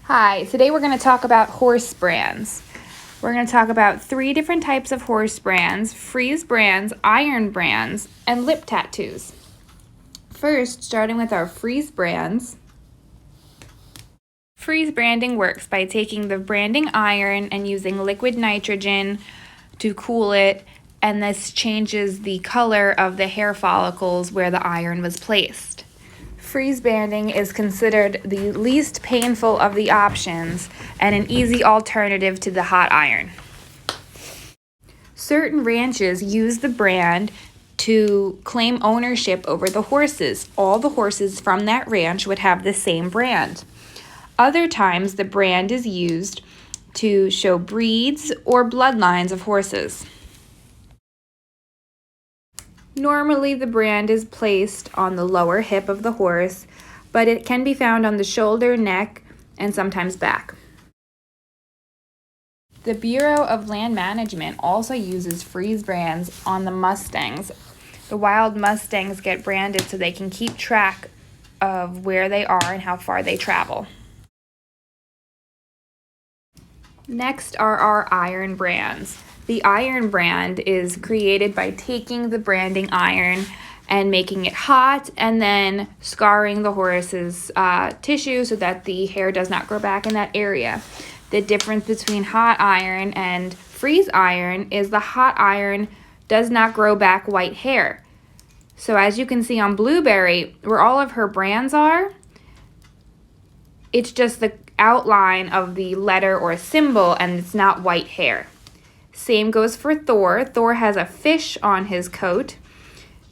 Hi, today we're going to talk about horse brands. We're going to talk about 3 different types of horse brands: freeze brands, iron brands, and lip tattoos. First, starting with our freeze brands. Freeze branding works by taking the branding iron and using liquid nitrogen to cool it, and this changes the color of the hair follicles where the iron was placed. Freeze banding is considered the least painful of the options and an easy alternative to the hot iron. Certain ranches use the brand to claim ownership over the horses. All the horses from that ranch would have the same brand. Other times, the brand is used to show breeds or bloodlines of horses. Normally, the brand is placed on the lower hip of the horse, but it can be found on the shoulder, neck, and sometimes back. The Bureau of Land Management also uses freeze brands on the Mustangs. The wild Mustangs get branded so they can keep track of where they are and how far they travel. Next are our iron brands. The iron brand is created by taking the branding iron and making it hot and then scarring the horse's tissue so that the hair does not grow back in that area. The difference between hot iron and freeze iron is the hot iron does not grow back white hair. So as you can see on Blueberry, where all of her brands are, it's just the outline of the letter or symbol and it's not white hair. Same goes for Thor. Thor has a fish on his coat.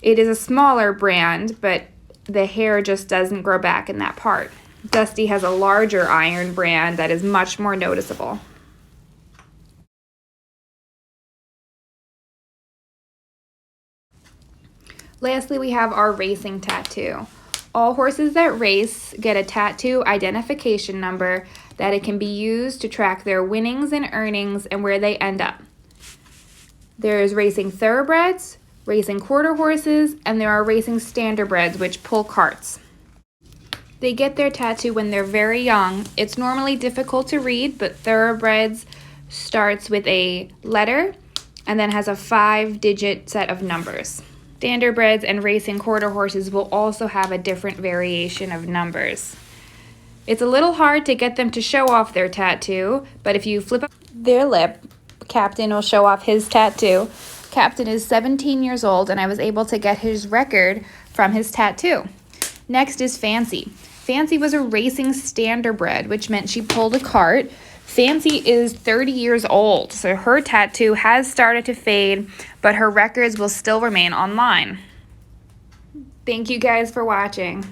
It is a smaller brand, but the hair just doesn't grow back in that part. Dusty has a larger iron brand that is much more noticeable. Lastly, we have our racing tattoo. All horses that race get a tattoo identification number that it can be used to track their winnings and earnings and where they end up. There's racing thoroughbreds, racing quarter horses, and there are racing standardbreds, which pull carts. They get their tattoo when they're very young. It's normally difficult to read, but thoroughbreds starts with a letter and then has a 5-digit set of numbers. Standardbreds and racing quarter horses will also have a different variation of numbers. It's a little hard to get them to show off their tattoo, but if you flip up their lip, Captain will show off his tattoo. Captain is 17 years old, and I was able to get his record from his tattoo. Next is Fancy. Fancy was a racing standardbred, which meant she pulled a cart. Fancy is 30 years old, so her tattoo has started to fade, but her records will still remain online. Thank you guys for watching.